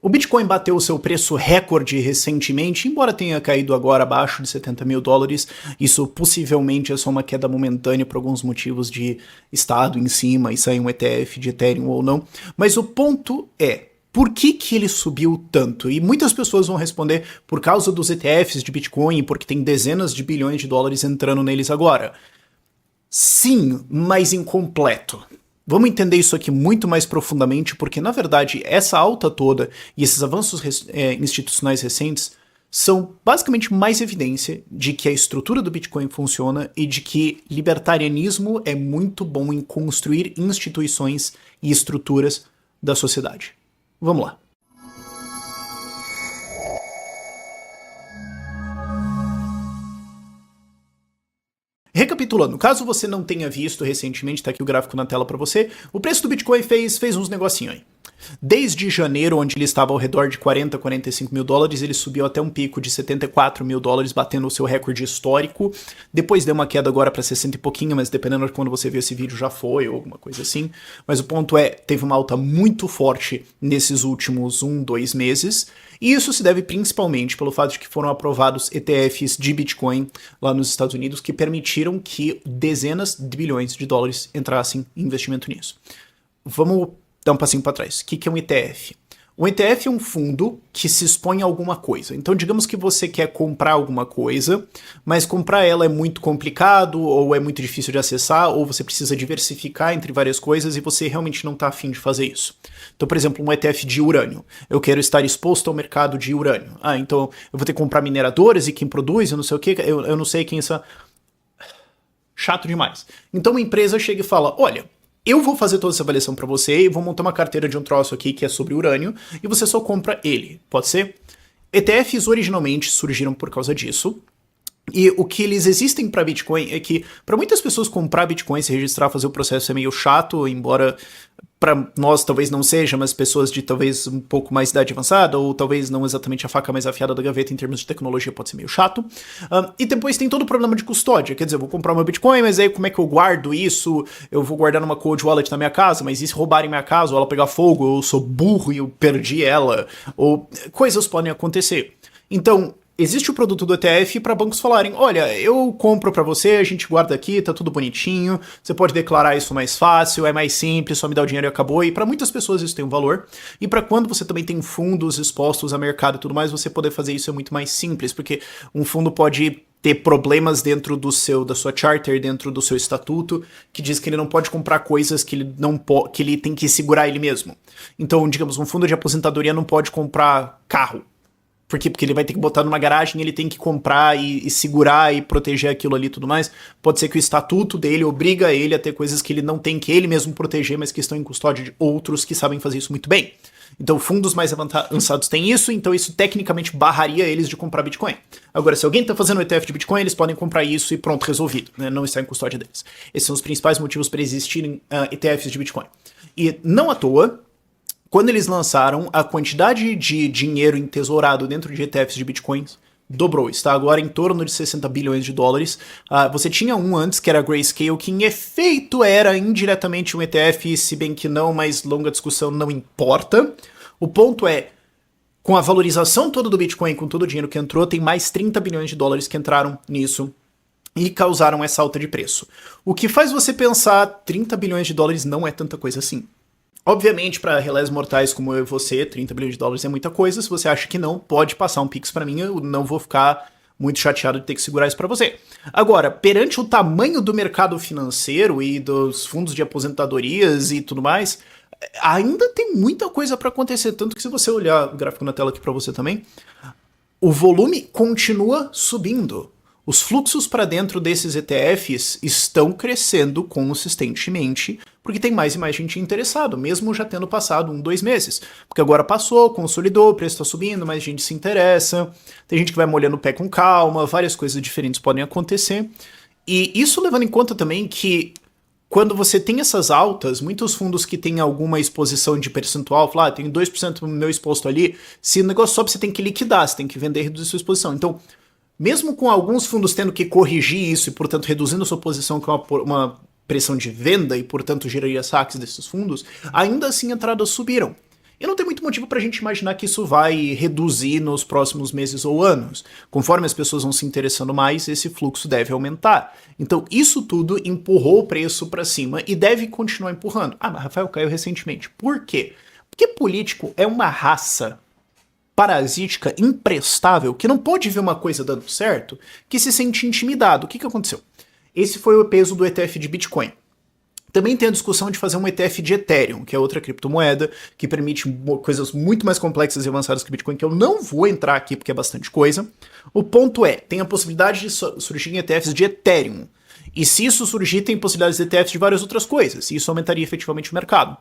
O Bitcoin bateu o seu preço recorde recentemente, embora tenha caído agora abaixo de 70 mil dólares. Isso possivelmente é só uma queda momentânea por alguns motivos de estado em cima e sair um ETF de Ethereum ou não. Mas o ponto é, por que ele subiu tanto? E muitas pessoas vão responder por causa dos ETFs de Bitcoin, porque tem dezenas de bilhões de dólares entrando neles agora. Sim, mas incompleto. Vamos entender isso aqui muito mais profundamente, porque na verdade essa alta toda e esses avanços institucionais recentes são basicamente mais evidência de que a estrutura do Bitcoin funciona e de que libertarianismo é muito bom em construir instituições e estruturas da sociedade. Vamos lá. Recapitulando, caso você não tenha visto recentemente, tá aqui o gráfico na tela para você, o preço do Bitcoin fez uns negocinhos aí. Desde janeiro, onde ele estava ao redor de 40, 45 mil dólares, ele subiu até um pico de 74 mil dólares, batendo o seu recorde histórico. Depois deu uma queda agora para 60 e pouquinho, mas dependendo de quando você viu esse vídeo já foi, ou alguma coisa assim. Mas o ponto é, teve uma alta muito forte nesses últimos 2 meses. E isso se deve principalmente pelo fato de que foram aprovados ETFs de Bitcoin lá nos Estados Unidos que permitiram que dezenas de bilhões de dólares entrassem em investimento nisso. Vamos dar um passinho para trás. O que é um ETF? Um ETF é um fundo que se expõe a alguma coisa. Então, digamos que você quer comprar alguma coisa, mas comprar ela é muito complicado, ou é muito difícil de acessar, ou você precisa diversificar entre várias coisas e você realmente não está afim de fazer isso. Então, por exemplo, um ETF de urânio. Eu quero estar exposto ao mercado de urânio. Então eu vou ter que comprar mineradoras e quem produz, eu não sei o que, eu não sei quem são. Chato demais. Então uma empresa chega e fala, olha, eu vou fazer toda essa avaliação para você e vou montar uma carteira de um troço aqui que é sobre urânio e você só compra ele, pode ser? ETFs originalmente surgiram por causa disso. E o que eles existem para Bitcoin é que, para muitas pessoas comprar Bitcoin, se registrar, fazer o processo é meio chato, embora para nós talvez não seja, mas pessoas de talvez um pouco mais idade avançada, ou talvez não exatamente a faca mais afiada da gaveta em termos de tecnologia, pode ser meio chato. E depois tem todo o problema de custódia, quer dizer, eu vou comprar uma Bitcoin, mas aí como é que eu guardo isso? Eu vou guardar numa cold wallet na minha casa, mas e se roubarem minha casa, ou ela pegar fogo, eu sou burro e eu perdi ela, ou coisas podem acontecer. Então, existe o produto do ETF para bancos falarem, olha, eu compro para você, a gente guarda aqui, tá tudo bonitinho, você pode declarar isso mais fácil, é mais simples, só me dá o dinheiro e acabou. E para muitas pessoas isso tem um valor. E para quando você também tem fundos expostos a mercado e tudo mais, você poder fazer isso é muito mais simples, porque um fundo pode ter problemas dentro da sua charter, dentro do seu estatuto, que diz que ele não pode comprar coisas que ele tem que segurar ele mesmo. Então, digamos, um fundo de aposentadoria não pode comprar carro. Por quê? Porque ele vai ter que botar numa garagem, ele tem que comprar e segurar e proteger aquilo ali e tudo mais. Pode ser que o estatuto dele obriga ele a ter coisas que ele não tem que ele mesmo proteger, mas que estão em custódia de outros que sabem fazer isso muito bem. Então fundos mais avançados têm isso, então isso tecnicamente barraria eles de comprar Bitcoin. Agora, se alguém está fazendo um ETF de Bitcoin, eles podem comprar isso e pronto, resolvido, né? Não está em custódia deles. Esses são os principais motivos para existirem ETFs de Bitcoin. E não à toa, quando eles lançaram, a quantidade de dinheiro entesourado dentro de ETFs de Bitcoins dobrou. Está agora em torno de 60 bilhões de dólares. Você tinha um antes, que era a Grayscale, que em efeito era indiretamente um ETF, se bem que não, mas longa discussão, não importa. O ponto é, com a valorização toda do Bitcoin, com todo o dinheiro que entrou, tem mais 30 bilhões de dólares que entraram nisso e causaram essa alta de preço. O que faz você pensar, 30 bilhões de dólares não é tanta coisa assim. Obviamente, para relés mortais como eu e você, 30 bilhões de dólares é muita coisa. Se você acha que não, pode passar um Pix para mim, eu não vou ficar muito chateado de ter que segurar isso para você. Agora, perante o tamanho do mercado financeiro e dos fundos de aposentadorias e tudo mais, ainda tem muita coisa para acontecer, tanto que se você olhar o gráfico na tela aqui para você também, o volume continua subindo. Os fluxos para dentro desses ETFs estão crescendo consistentemente, porque tem mais e mais gente interessada, mesmo já tendo passado 2 meses. Porque agora passou, consolidou, o preço está subindo, mais gente se interessa, tem gente que vai molhando o pé com calma, várias coisas diferentes podem acontecer. E isso levando em conta também que quando você tem essas altas, muitos fundos que têm alguma exposição de percentual, falam, tenho 2% do meu exposto ali, se o negócio sobe, você tem que liquidar, você tem que vender e reduzir sua exposição. Então, mesmo com alguns fundos tendo que corrigir isso e, portanto, reduzindo sua posição com uma pressão de venda e, portanto, geraria saques desses fundos, ainda assim entradas subiram. E não tem muito motivo pra gente imaginar que isso vai reduzir nos próximos meses ou anos. Conforme as pessoas vão se interessando mais, esse fluxo deve aumentar. Então, isso tudo empurrou o preço pra cima e deve continuar empurrando. Ah, mas Rafael caiu recentemente. Por quê? Porque político é uma raça parasítica, imprestável, que não pode ver uma coisa dando certo, que se sente intimidado. O que aconteceu? Esse foi o peso do ETF de Bitcoin. Também tem a discussão de fazer um ETF de Ethereum, que é outra criptomoeda, que permite coisas muito mais complexas e avançadas que Bitcoin, que eu não vou entrar aqui porque é bastante coisa. O ponto é, tem a possibilidade de surgir ETFs de Ethereum. E se isso surgir, tem possibilidades de ETFs de várias outras coisas, e isso aumentaria efetivamente o mercado.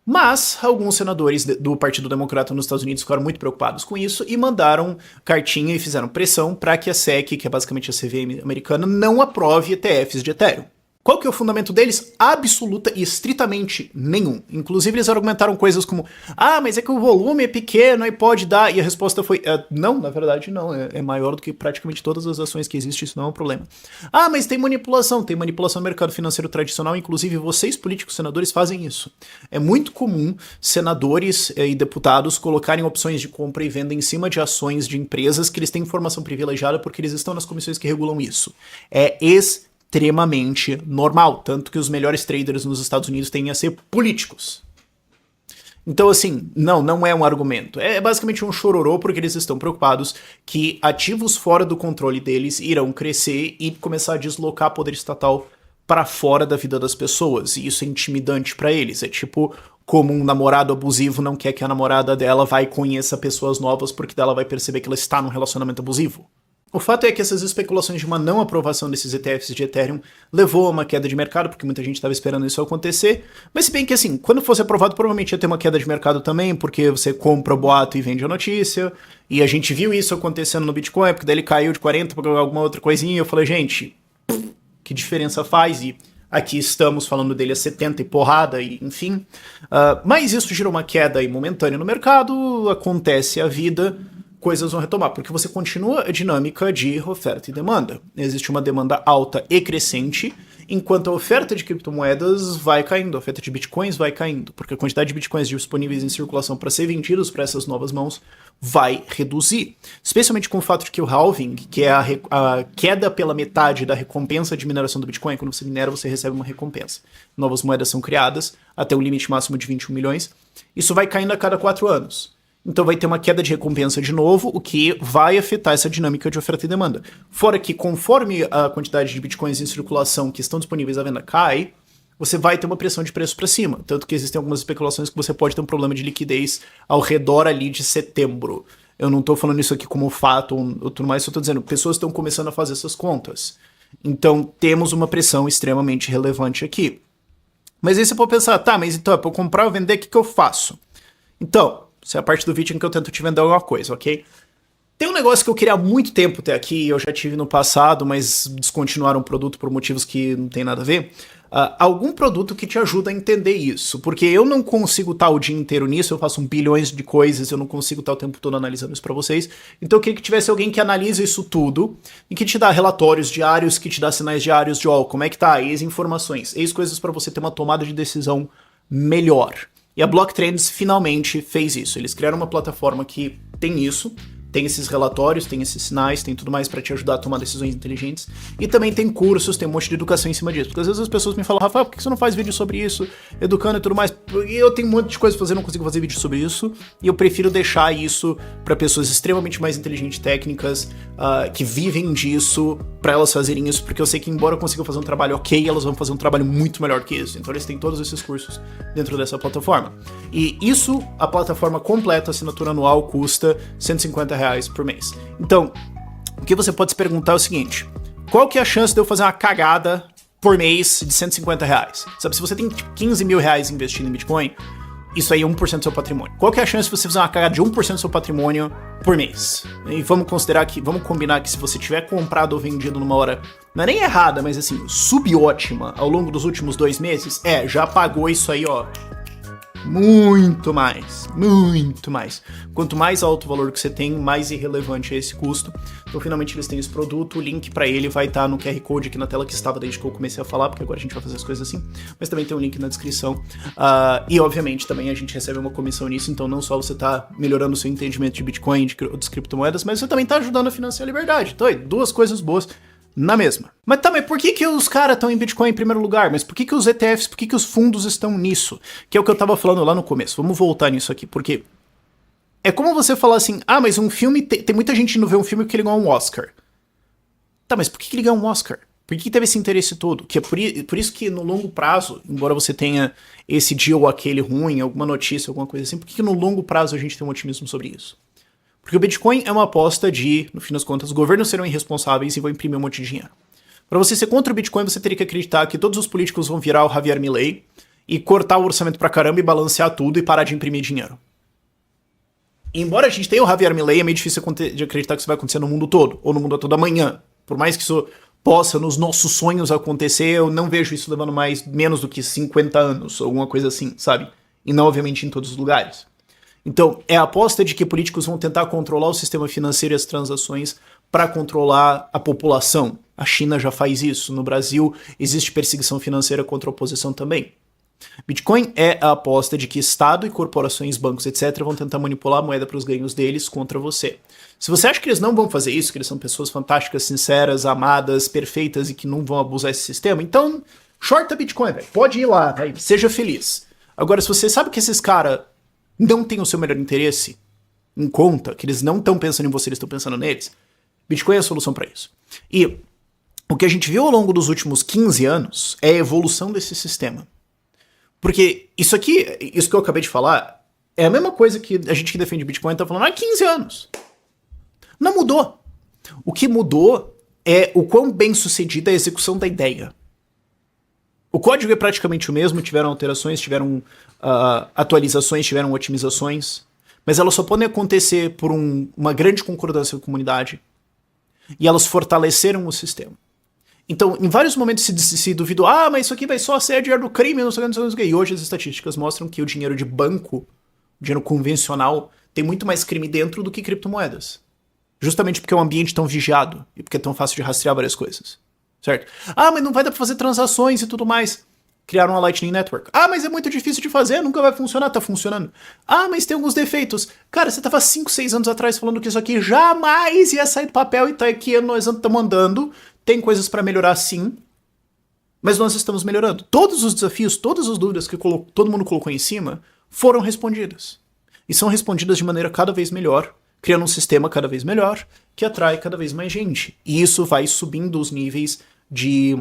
Mas alguns senadores do Partido Democrata nos Estados Unidos ficaram muito preocupados com isso e mandaram cartinha e fizeram pressão para que a SEC, que é basicamente a CVM americana, não aprove ETFs de Ethereum. Qual que é o fundamento deles? Absoluta e estritamente nenhum. Inclusive eles argumentaram coisas como mas é que o volume é pequeno e pode dar, e a resposta foi não, na verdade não, é maior do que praticamente todas as ações que existem, isso não é um problema. Mas tem manipulação no mercado financeiro tradicional, inclusive vocês políticos, senadores, fazem isso. É muito comum senadores e deputados colocarem opções de compra e venda em cima de ações de empresas que eles têm informação privilegiada porque eles estão nas comissões que regulam isso. É extremamente normal, tanto que os melhores traders nos Estados Unidos tendem a ser políticos. Então, assim, não é um argumento. É basicamente um chororô porque eles estão preocupados que ativos fora do controle deles irão crescer e começar a deslocar poder estatal para fora da vida das pessoas. E isso é intimidante para eles. É tipo como um namorado abusivo não quer que a namorada dela vá e conheça pessoas novas porque dela vai perceber que ela está num relacionamento abusivo. O fato é que essas especulações de uma não aprovação desses ETFs de Ethereum levou a uma queda de mercado, porque muita gente estava esperando isso acontecer, mas se bem que assim, quando fosse aprovado provavelmente ia ter uma queda de mercado também, porque você compra o boato e vende a notícia, e a gente viu isso acontecendo no Bitcoin, porque daí ele caiu de 40 para alguma outra coisinha, e eu falei, gente, que diferença faz? E aqui estamos falando dele a 70 e porrada, e enfim. Mas isso gerou uma queda momentânea no mercado, acontece a vida, coisas vão retomar, porque você continua a dinâmica de oferta e demanda. Existe uma demanda alta e crescente, enquanto a oferta de criptomoedas vai caindo, a oferta de bitcoins vai caindo, porque a quantidade de bitcoins disponíveis em circulação para ser vendidos para essas novas mãos vai reduzir. Especialmente com o fato de que o halving, que é a queda pela metade da recompensa de mineração do Bitcoin, quando você minera, você recebe uma recompensa. Novas moedas são criadas até um limite máximo de 21 milhões. Isso vai caindo a cada 4 anos. Então vai ter uma queda de recompensa de novo, o que vai afetar essa dinâmica de oferta e demanda. Fora que conforme a quantidade de bitcoins em circulação que estão disponíveis à venda cai, você vai ter uma pressão de preço para cima. Tanto que existem algumas especulações que você pode ter um problema de liquidez ao redor ali de setembro. Eu não estou falando isso aqui como fato ou tudo mais, eu estou dizendo, pessoas estão começando a fazer essas contas. Então temos uma pressão extremamente relevante aqui. Mas aí você pode pensar, mas então, para eu comprar ou vender, o que eu faço? Então, essa é a parte do vídeo em que eu tento te vender alguma coisa, ok? Tem um negócio que eu queria há muito tempo ter aqui, eu já tive no passado, mas descontinuaram o produto por motivos que não tem nada a ver. Algum produto que te ajuda a entender isso, porque eu não consigo estar o dia inteiro nisso, eu faço bilhões de coisas, eu não consigo estar o tempo todo analisando isso pra vocês. Então eu queria que tivesse alguém que analisa isso tudo e que te dá relatórios diários, que te dá sinais diários de, como é que tá, eis informações, eis coisas pra você ter uma tomada de decisão melhor. E a Blocktrends finalmente fez isso. Eles criaram uma plataforma que tem isso, tem esses relatórios, tem esses sinais, tem tudo mais para te ajudar a tomar decisões inteligentes. E também tem cursos, tem um monte de educação em cima disso. Porque às vezes as pessoas me falam, Rafael, por que você não faz vídeo sobre isso? Educando e tudo mais. E eu tenho um monte de coisa pra fazer, não consigo fazer vídeo sobre isso. E eu prefiro deixar isso para pessoas extremamente mais inteligentes, técnicas, que vivem disso, para elas fazerem isso. Porque eu sei que embora eu consiga fazer um trabalho ok, elas vão fazer um trabalho muito melhor que isso. Então eles têm todos esses cursos dentro dessa plataforma. E isso, a plataforma completa, a assinatura anual, custa R$150 por mês. Então, o que você pode se perguntar é o seguinte: qual que é a chance de eu fazer uma cagada por mês de R$150? Sabe, se você tem R$15 mil investindo em Bitcoin, isso aí é 1% do seu patrimônio. Qual que é a chance de você fazer uma cagada de 1% do seu patrimônio por mês? E vamos combinar que se você tiver comprado ou vendido numa hora, não é nem errada, mas assim, subótima ao longo dos últimos 2 meses, já pagou isso aí, Muito mais, muito mais. Quanto mais alto o valor que você tem, mais irrelevante é esse custo. Então, finalmente, eles têm esse produto. O link para ele vai estar no QR Code aqui na tela que estava desde que eu comecei a falar, porque agora a gente vai fazer as coisas assim. Mas também tem um link na descrição. E, obviamente, também a gente recebe uma comissão nisso. Então, não só você tá melhorando o seu entendimento de Bitcoin, de outras criptomoedas, mas você também tá ajudando a financiar a liberdade. Então, duas coisas boas na mesma. Mas tá, mas por que os caras estão em Bitcoin em primeiro lugar? Mas por que os ETFs, por que os fundos estão nisso? Que é o que eu tava falando lá no começo. Vamos voltar nisso aqui, porque é como você falar assim, mas um filme, tem muita gente indo ver um filme que ele ganhou um Oscar. Tá, mas por que ele ganhou um Oscar? Por que teve esse interesse todo? Que é por isso que no longo prazo, embora você tenha esse dia ou aquele ruim, alguma notícia, alguma coisa assim, por que no longo prazo a gente tem um otimismo sobre isso? Porque o Bitcoin é uma aposta de, no fim das contas, os governos serão irresponsáveis e vão imprimir um monte de dinheiro. Para você ser contra o Bitcoin, você teria que acreditar que todos os políticos vão virar o Javier Milei e cortar o orçamento pra caramba e balancear tudo e parar de imprimir dinheiro. E embora a gente tenha o Javier Milei, é meio difícil de acreditar que isso vai acontecer no mundo todo, ou no mundo todo amanhã. Por mais que isso possa, nos nossos sonhos, acontecer, eu não vejo isso levando menos do que 50 anos, ou alguma coisa assim, sabe? E não, obviamente, em todos os lugares. Então, é a aposta de que políticos vão tentar controlar o sistema financeiro e as transações para controlar a população. A China já faz isso. No Brasil, existe perseguição financeira contra a oposição também. Bitcoin é a aposta de que Estado e corporações, bancos, etc. vão tentar manipular a moeda para os ganhos deles contra você. Se você acha que eles não vão fazer isso, que eles são pessoas fantásticas, sinceras, amadas, perfeitas e que não vão abusar desse sistema, então, shorta Bitcoin, velho. Pode ir lá, véio. Seja feliz. Agora, se você sabe que esses caras não tem o seu melhor interesse em conta, que eles não estão pensando em você, eles estão pensando neles, Bitcoin é a solução para isso. E o que a gente viu ao longo dos últimos 15 anos é a evolução desse sistema. Porque isso aqui, isso que eu acabei de falar, é a mesma coisa que a gente que defende Bitcoin tá falando há 15 anos. Não mudou. O que mudou é o quão bem sucedida é a execução da ideia. O código é praticamente o mesmo, tiveram alterações, tiveram atualizações, tiveram otimizações, mas elas só podem acontecer por uma grande concordância da comunidade, e elas fortaleceram o sistema. Então, em vários momentos se duvidou, mas isso aqui vai só ser dinheiro do crime, não sei o que. E hoje as estatísticas mostram que o dinheiro de banco, o dinheiro convencional, tem muito mais crime dentro do que criptomoedas. Justamente porque é um ambiente tão vigiado, e porque é tão fácil de rastrear várias coisas. Certo? Mas não vai dar pra fazer transações e tudo mais. Criaram uma Lightning Network. Mas é muito difícil de fazer, nunca vai funcionar. Tá funcionando. Mas tem alguns defeitos. Cara, você tava 5, 6 anos atrás falando que isso aqui jamais ia sair do papel e tá aqui, nós estamos andando. Tem coisas pra melhorar sim, mas nós estamos melhorando. Todos os desafios, todas as dúvidas que todo mundo colocou em cima foram respondidas. E são respondidas de maneira cada vez melhor, criando um sistema cada vez melhor, que atrai cada vez mais gente. E isso vai subindo os níveis de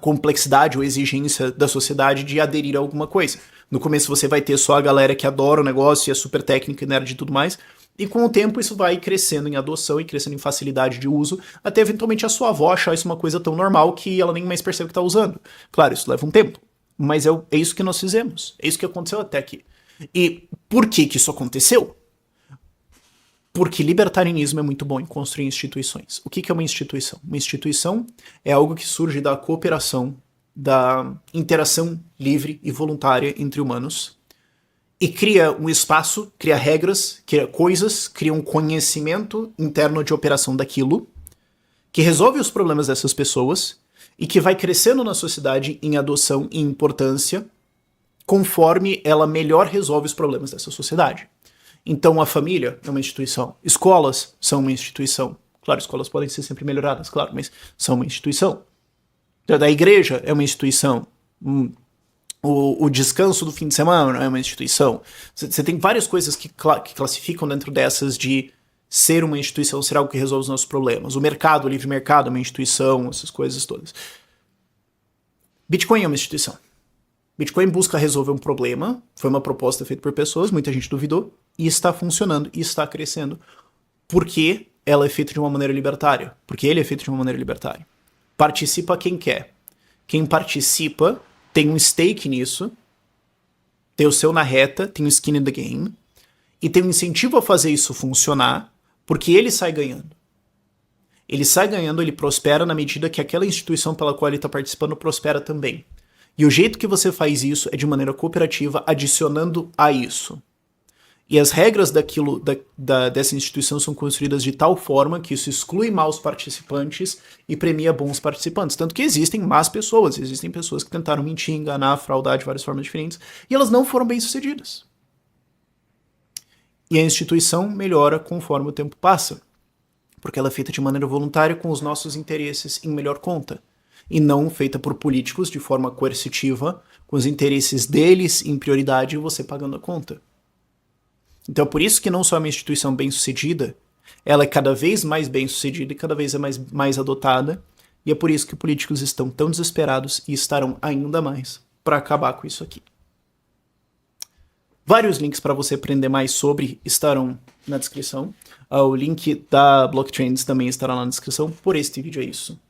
complexidade ou exigência da sociedade de aderir a alguma coisa. No começo você vai ter só a galera que adora o negócio e é super técnica e nerd e tudo mais, e com o tempo isso vai crescendo em adoção e crescendo em facilidade de uso, até eventualmente a sua avó achar isso uma coisa tão normal que ela nem mais percebe que está usando. Claro, isso leva um tempo, mas é isso que nós fizemos, é isso que aconteceu até aqui. E por que isso aconteceu? Porque libertarianismo é muito bom em construir instituições. O que é uma instituição? Uma instituição é algo que surge da cooperação, da interação livre e voluntária entre humanos, e cria um espaço, cria regras, cria coisas, cria um conhecimento interno de operação daquilo, que resolve os problemas dessas pessoas e que vai crescendo na sociedade em adoção e importância conforme ela melhor resolve os problemas dessa sociedade. Então a família é uma instituição, escolas são uma instituição. Claro, escolas podem ser sempre melhoradas, claro, mas são uma instituição. Da igreja é uma instituição. O descanso do fim de semana é uma instituição. Você tem várias coisas que classificam dentro dessas de ser uma instituição, ser algo que resolve os nossos problemas. O mercado, o livre mercado é uma instituição, essas coisas todas. Bitcoin é uma instituição. Bitcoin busca resolver um problema, foi uma proposta feita por pessoas, muita gente duvidou, e está funcionando, e está crescendo. Porque ela é feita de uma maneira libertária. Porque ele é feito de uma maneira libertária. Participa quem quer. Quem participa tem um stake nisso, tem o seu na reta, tem o skin in the game, e tem um incentivo a fazer isso funcionar, porque ele sai ganhando. Ele sai ganhando, ele prospera na medida que aquela instituição pela qual ele está participando prospera também. E o jeito que você faz isso é de maneira cooperativa, adicionando a isso. E as regras dessa instituição são construídas de tal forma que isso exclui maus participantes e premia bons participantes. Tanto que existem más pessoas, existem pessoas que tentaram mentir, enganar, fraudar de várias formas diferentes, e elas não foram bem-sucedidas. E a instituição melhora conforme o tempo passa, porque ela é feita de maneira voluntária com os nossos interesses em melhor conta, e não feita por políticos de forma coercitiva, com os interesses deles em prioridade e você pagando a conta. Então é por isso que não só é uma instituição bem-sucedida, ela é cada vez mais bem-sucedida e cada vez é mais adotada, e é por isso que políticos estão tão desesperados e estarão ainda mais para acabar com isso aqui. Vários links para você aprender mais sobre estarão na descrição. O link da Blockchains também estará na descrição. Por este vídeo é isso.